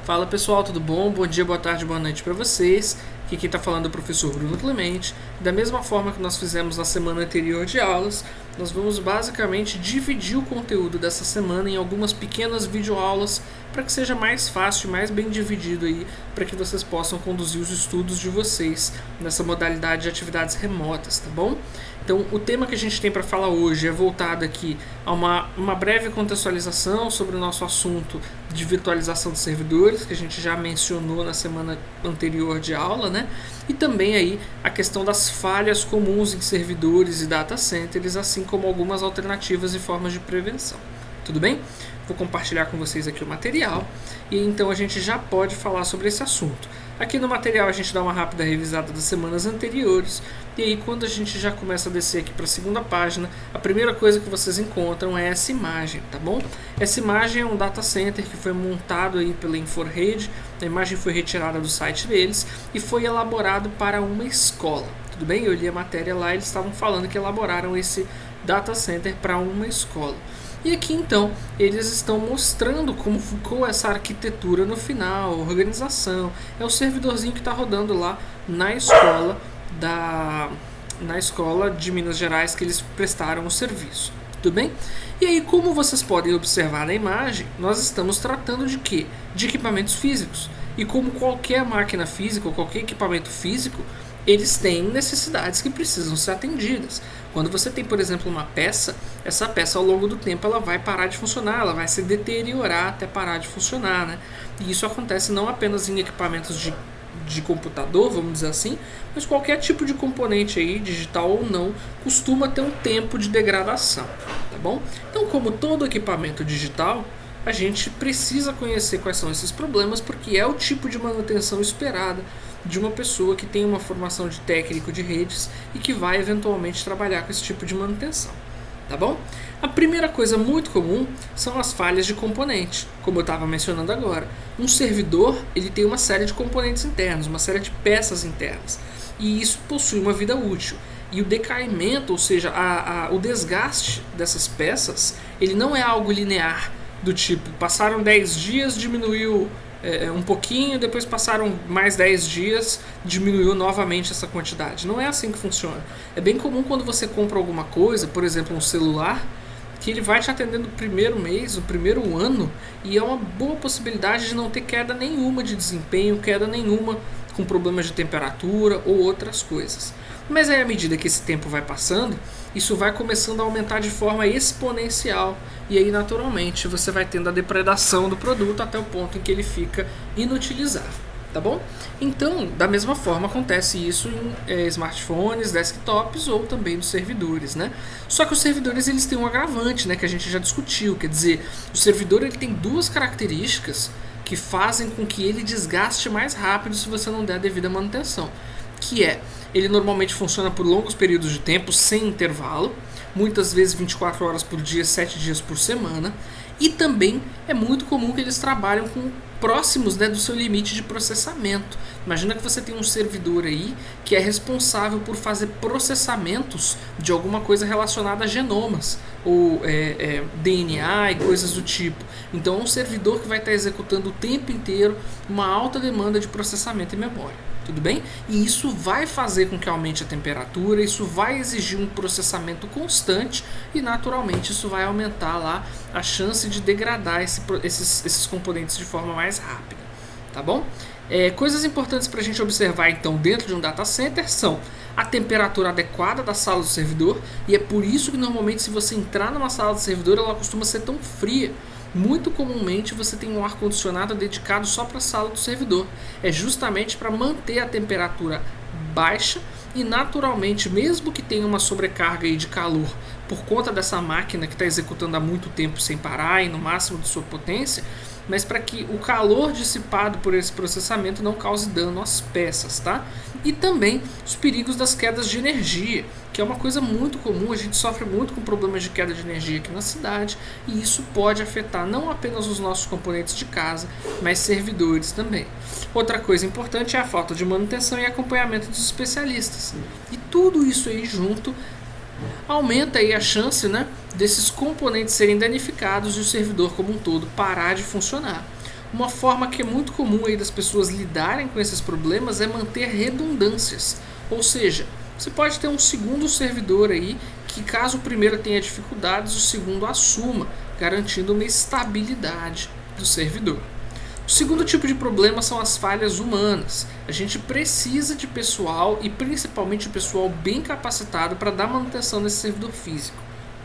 Fala pessoal, tudo bom? Bom dia, boa tarde, boa noite para vocês. Aqui quem está falando é o professor Bruno Clemente. Da mesma forma que nós fizemos na semana anterior de aulas, nós vamos basicamente dividir o conteúdo dessa semana em algumas pequenas videoaulas para que seja mais fácil e mais bem dividido aí, para que vocês possam conduzir os estudos de vocês nessa modalidade de atividades remotas, tá bom? Então, o tema que a gente tem para falar hoje é voltado aqui a uma breve contextualização sobre o nosso assunto de virtualização de servidores, que a gente já mencionou na semana anterior de aula, né? E também aí a questão das falhas comuns em servidores e data centers, assim como algumas alternativas e formas de prevenção. Tudo bem? Vou compartilhar com vocês aqui o material e então a gente já pode falar sobre esse assunto. Aqui no material a gente dá uma rápida revisada das semanas anteriores e aí quando a gente já começa a descer aqui para a segunda página, a primeira coisa que vocês encontram é essa imagem, tá bom? Essa imagem é um data center que foi montado aí pela InfoRede, a imagem foi retirada do site deles e foi elaborado para uma escola. Tudo bem? Eu li a matéria lá e eles estavam falando que elaboraram esse data center para uma escola. E aqui então eles estão mostrando como ficou essa arquitetura no final, a organização. É o servidorzinho que está rodando lá na escola de Minas Gerais que eles prestaram o serviço. Tudo bem? E aí, como vocês podem observar na imagem, nós estamos tratando de quê? De equipamentos físicos. E como qualquer máquina física ou qualquer equipamento físico, eles têm necessidades que precisam ser atendidas. Quando você tem, por exemplo, uma peça, essa peça ao longo do tempo ela vai parar de funcionar, ela vai se deteriorar até parar de funcionar, né? E isso acontece não apenas em equipamentos de computador, vamos dizer assim, mas qualquer tipo de componente aí, digital ou não, costuma ter um tempo de degradação, tá bom? Então, como todo equipamento digital, a gente precisa conhecer quais são esses problemas, porque é o tipo de manutenção esperada de uma pessoa que tem uma formação de técnico de redes e que vai eventualmente trabalhar com esse tipo de manutenção, tá bom? A primeira coisa muito comum são as falhas de componente, como eu estava mencionando agora. Um servidor ele tem uma série de componentes internos, uma série de peças internas, e isso possui uma vida útil. E o decaimento, ou seja, o desgaste dessas peças, ele não é algo linear, do tipo, passaram 10 dias, diminuiu um pouquinho, depois passaram mais 10 dias, diminuiu novamente essa quantidade. Não é assim que funciona. É bem comum quando você compra alguma coisa, por exemplo, um celular, que ele vai te atender no primeiro mês, no primeiro ano, e é uma boa possibilidade de não ter queda nenhuma de desempenho, queda nenhuma com problemas de temperatura ou outras coisas. Mas aí, à medida que esse tempo vai passando, isso vai começando a aumentar de forma exponencial. E aí, naturalmente, você vai tendo a depredação do produto até o ponto em que ele fica inutilizável. Tá bom? Então, da mesma forma, acontece isso em smartphones, desktops ou também nos servidores, né? Só que os servidores eles têm um agravante, né, que a gente já discutiu. Quer dizer, o servidor ele tem duas características que fazem com que ele desgaste mais rápido se você não der a devida manutenção. Que é, ele normalmente funciona por longos períodos de tempo, sem intervalo, muitas vezes 24 horas por dia, 7 dias por semana, e também é muito comum que eles trabalhem com próximos, né, do seu limite de processamento. Imagina que você tem um servidor aí que é responsável por fazer processamentos de alguma coisa relacionada a genomas ou DNA e coisas do tipo. Então é um servidor que vai estar executando o tempo inteiro uma alta demanda de processamento e memória. Tudo bem? E isso vai fazer com que aumente a temperatura, isso vai exigir um processamento constante e naturalmente isso vai aumentar lá a chance de degradar esses componentes de forma mais rápida. Tá bom? Coisas importantes para a gente observar então dentro de um data center são a temperatura adequada da sala do servidor, e é por isso que normalmente se você entrar numa sala do servidor ela costuma ser tão fria. Muito comumente você tem um ar-condicionado dedicado só para a sala do servidor. É justamente para manter a temperatura baixa e naturalmente, mesmo que tenha uma sobrecarga aí de calor por conta dessa máquina que está executando há muito tempo sem parar e no máximo de sua potência, mas para que o calor dissipado por esse processamento não cause dano às peças, tá? E também os perigos das quedas de energia, que é uma coisa muito comum, a gente sofre muito com problemas de queda de energia aqui na cidade, e isso pode afetar não apenas os nossos componentes de casa, mas servidores também. Outra coisa importante é a falta de manutenção e acompanhamento dos especialistas. E tudo isso aí junto aumenta aí a chance, né, desses componentes serem danificados e o servidor como um todo parar de funcionar. Uma forma que é muito comum aí das pessoas lidarem com esses problemas é manter redundâncias. Ou seja, você pode ter um segundo servidor aí que, caso o primeiro tenha dificuldades, o segundo assuma, garantindo uma estabilidade do servidor. O segundo tipo de problema são as falhas humanas. A gente precisa de pessoal e principalmente pessoal bem capacitado para dar manutenção nesse servidor físico,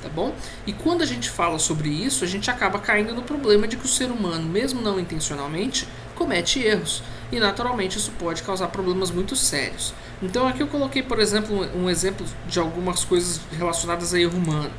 tá bom? E quando a gente fala sobre isso, a gente acaba caindo no problema de que o ser humano, mesmo não intencionalmente, comete erros. E naturalmente isso pode causar problemas muito sérios. Então aqui eu coloquei, por exemplo, um exemplo de algumas coisas relacionadas a erro humano.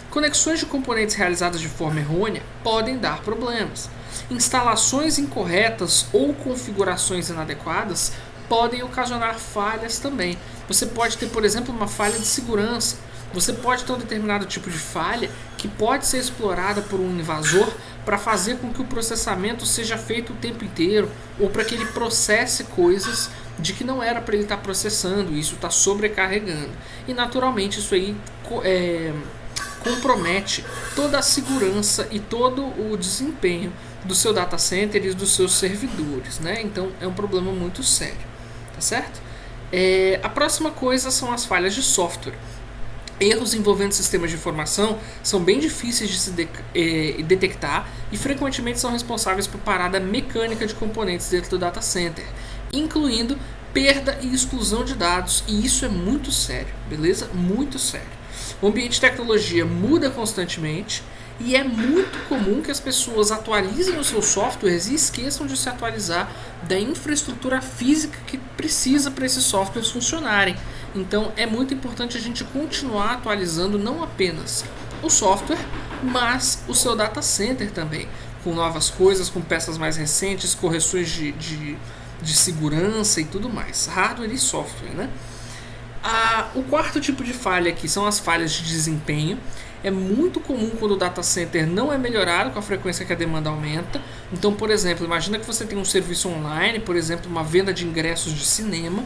Conexões de componentes realizadas de forma errônea podem dar problemas. Instalações incorretas ou configurações inadequadas podem ocasionar falhas também. Você pode ter, por exemplo, uma falha de segurança. Você pode ter um determinado tipo de falha que pode ser explorada por um invasor para fazer com que o processamento seja feito o tempo inteiro ou para que ele processe coisas de que não era para ele estar processando, e isso está sobrecarregando. E naturalmente isso aí compromete toda a segurança e todo o desempenho do seu data center e dos seus servidores, né? Então é um problema muito sério, tá certo? A próxima coisa são as falhas de software. Erros envolvendo sistemas de informação são bem difíceis de se detectar e frequentemente são responsáveis por parada mecânica de componentes dentro do data center, incluindo perda e exclusão de dados, e isso é muito sério, beleza? Muito sério. O ambiente de tecnologia muda constantemente e é muito comum que as pessoas atualizem os seus softwares e esqueçam de se atualizar da infraestrutura física que precisa para esses softwares funcionarem. Então é muito importante a gente continuar atualizando não apenas o software, mas o seu data center também, com novas coisas, com peças mais recentes, correções de segurança e tudo mais, hardware e software, né? O quarto tipo de falha aqui são as falhas de desempenho. É muito comum quando o data center não é melhorado com a frequência que a demanda aumenta. Então, por exemplo, imagina que você tem um serviço online, por exemplo, uma venda de ingressos de cinema,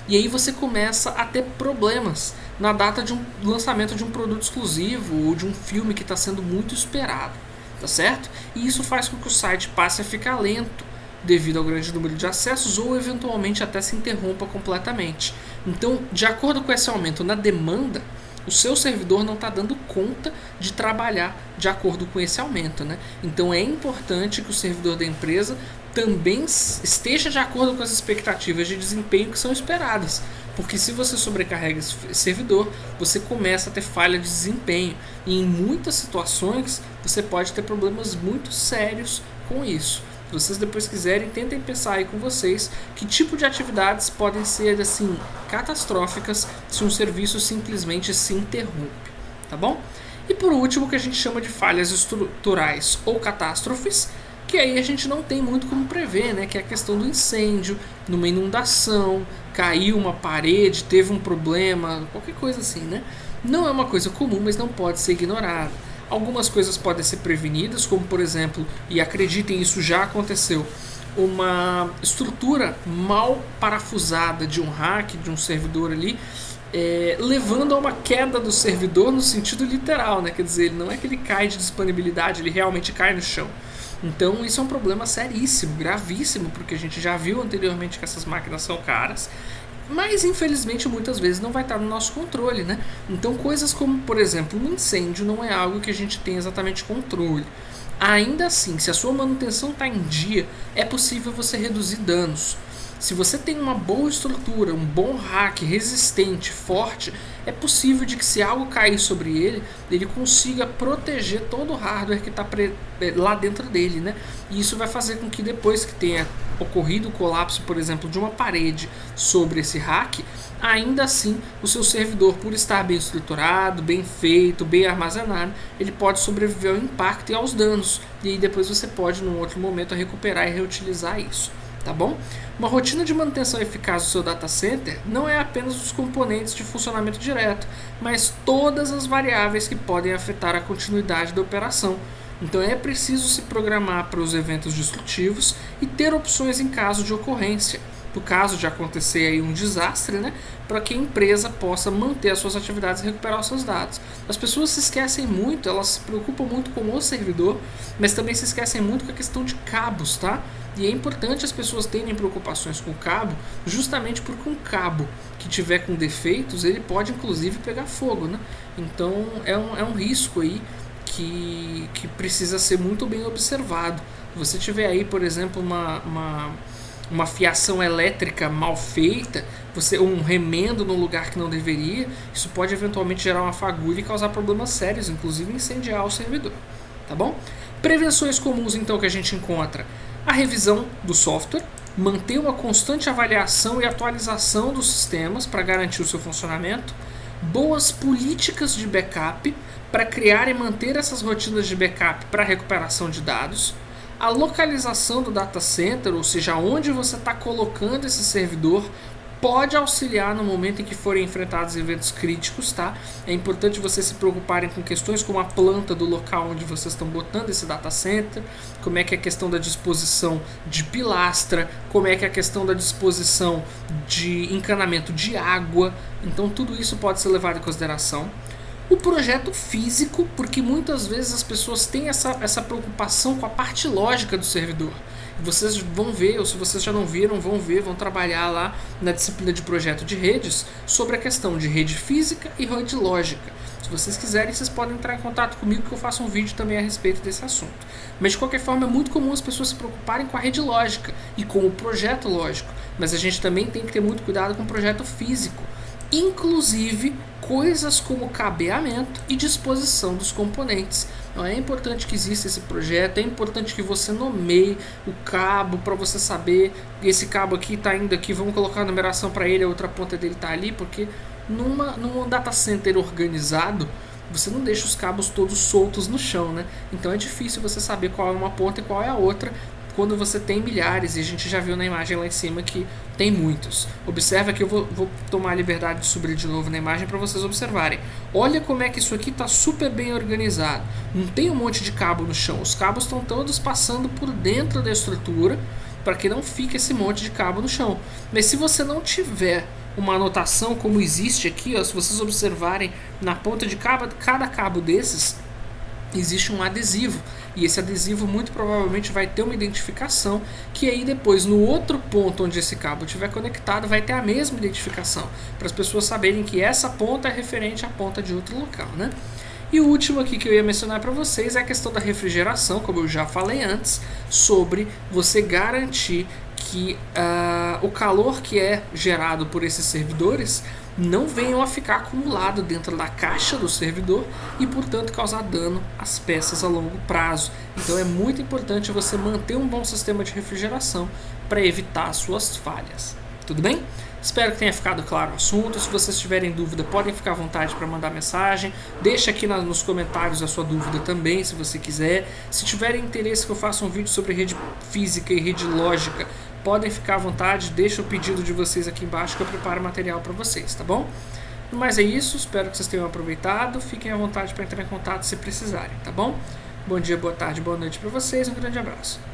e aí você começa a ter problemas na data de um lançamento de um produto exclusivo ou de um filme que está sendo muito esperado, tá certo? E isso faz com que o site passe a ficar lento devido ao grande número de acessos ou eventualmente até se interrompa completamente. Então, de acordo com esse aumento na demanda, o seu servidor não está dando conta de trabalhar de acordo com esse aumento, né? Então é importante que o servidor da empresa também esteja de acordo com as expectativas de desempenho que são esperadas, porque se você sobrecarrega esse servidor, você começa a ter falha de desempenho, e em muitas situações você pode ter problemas muito sérios com isso. Se vocês depois quiserem, tentem pensar aí com vocês que tipo de atividades podem ser assim catastróficas se um serviço simplesmente se interrompe, tá bom? E por último, o que a gente chama de falhas estruturais ou catástrofes, que aí a gente não tem muito como prever, né? Que é a questão do incêndio, numa inundação, caiu uma parede, teve um problema, qualquer coisa assim, né? Não é uma coisa comum, mas não pode ser ignorada. Algumas coisas podem ser prevenidas, como por exemplo, e acreditem, isso já aconteceu, uma estrutura mal parafusada de um rack, de um servidor ali, levando a uma queda do servidor no sentido literal, né? Quer dizer, não é que ele cai de disponibilidade, ele realmente cai no chão. Então isso é um problema seríssimo, gravíssimo, porque a gente já viu anteriormente que essas máquinas são caras, mas infelizmente muitas vezes não vai estar no nosso controle, né? Então coisas como, por exemplo, um incêndio não é algo que a gente tem exatamente controle. Ainda assim, se a sua manutenção está em dia, é possível você reduzir danos. Se você tem uma boa estrutura, um bom rack resistente, forte, é possível de que se algo cair sobre ele, ele consiga proteger todo o hardware que está lá dentro dele, né? E isso vai fazer com que depois que tenha ocorrido o colapso, por exemplo, de uma parede sobre esse rack, ainda assim o seu servidor, por estar bem estruturado, bem feito, bem armazenado, ele pode sobreviver ao impacto e aos danos. E aí depois você pode, num outro momento, recuperar e reutilizar isso. Tá bom? Uma rotina de manutenção eficaz do seu data center não é apenas os componentes de funcionamento direto, mas todas as variáveis que podem afetar a continuidade da operação. Então é preciso se programar para os eventos destrutivos e ter opções em caso de ocorrência. no caso de acontecer aí um desastre, né, para que a empresa possa manter as suas atividades e recuperar os seus dados. As pessoas se esquecem muito, elas se preocupam muito com o servidor, mas também se esquecem muito com a questão de cabos, tá? E é importante as pessoas terem preocupações com o cabo, justamente porque um cabo que tiver com defeitos, ele pode inclusive pegar fogo, né? Então é um risco aí que precisa ser muito bem observado. Se você tiver aí, por exemplo, uma fiação elétrica mal feita, um remendo no lugar que não deveria, isso pode eventualmente gerar uma fagulha e causar problemas sérios, inclusive incendiar o servidor, tá bom? Prevenções comuns então que a gente encontra: a revisão do software, manter uma constante avaliação e atualização dos sistemas para garantir o seu funcionamento, boas políticas de backup para criar e manter essas rotinas de backup para recuperação de dados, a localização do data center, ou seja, onde você está colocando esse servidor, pode auxiliar no momento em que forem enfrentados eventos críticos, tá? É importante vocês se preocuparem com questões como a planta do local onde vocês estão botando esse data center, como é que é a questão da disposição de pilastra, como é que é a questão da disposição de encanamento de água. Então tudo isso pode ser levado em consideração. O projeto físico, porque muitas vezes as pessoas têm essa preocupação com a parte lógica do servidor. Vocês vão ver, ou se vocês já não viram, vão trabalhar lá na disciplina de projeto de redes sobre a questão de rede física e rede lógica. Se vocês quiserem, vocês podem entrar em contato comigo que eu faço um vídeo também a respeito desse assunto. Mas de qualquer forma é muito comum as pessoas se preocuparem com a rede lógica e com o projeto lógico. Mas a gente também tem que ter muito cuidado com o projeto físico. Inclusive coisas como cabeamento e disposição dos componentes. Então é importante que exista esse projeto, é importante que você nomeie o cabo para você saber, esse cabo aqui está indo aqui, vamos colocar a numeração para ele, a outra ponta dele está ali, porque num data center organizado, você não deixa os cabos todos soltos no chão, né? Então é difícil você saber qual é uma ponta e qual é a outra, quando você tem milhares, e a gente já viu na imagem lá em cima que tem muitos. Observa que eu vou tomar a liberdade de subir de novo na imagem para vocês observarem. Olha como é que isso aqui está super bem organizado. Não tem um monte de cabo no chão. Os cabos estão todos passando por dentro da estrutura para que não fique esse monte de cabo no chão. Mas se você não tiver uma anotação como existe aqui, ó, se vocês observarem na ponta de cada cabo desses, existe um adesivo, e esse adesivo muito provavelmente vai ter uma identificação, que aí depois no outro ponto onde esse cabo estiver conectado vai ter a mesma identificação, para as pessoas saberem que essa ponta é referente à ponta de outro local, né? E o último aqui que eu ia mencionar para vocês é a questão da refrigeração, como eu já falei antes, sobre você garantir que o calor que é gerado por esses servidores não venham a ficar acumulado dentro da caixa do servidor e, portanto, causar dano às peças a longo prazo. Então é muito importante você manter um bom sistema de refrigeração para evitar as suas falhas. Tudo bem? Espero que tenha ficado claro o assunto. Se vocês tiverem dúvida, podem ficar à vontade para mandar mensagem. Deixa aqui nos comentários a sua dúvida também, se você quiser. Se tiverem interesse que eu faça um vídeo sobre rede física e rede lógica, podem ficar à vontade. Deixa o pedido de vocês aqui embaixo que eu preparo material para vocês, tá bom? Mas é isso, espero que vocês tenham aproveitado. Fiquem à vontade para entrar em contato se precisarem, tá bom? Bom dia, boa tarde, boa noite para vocês. Um grande abraço.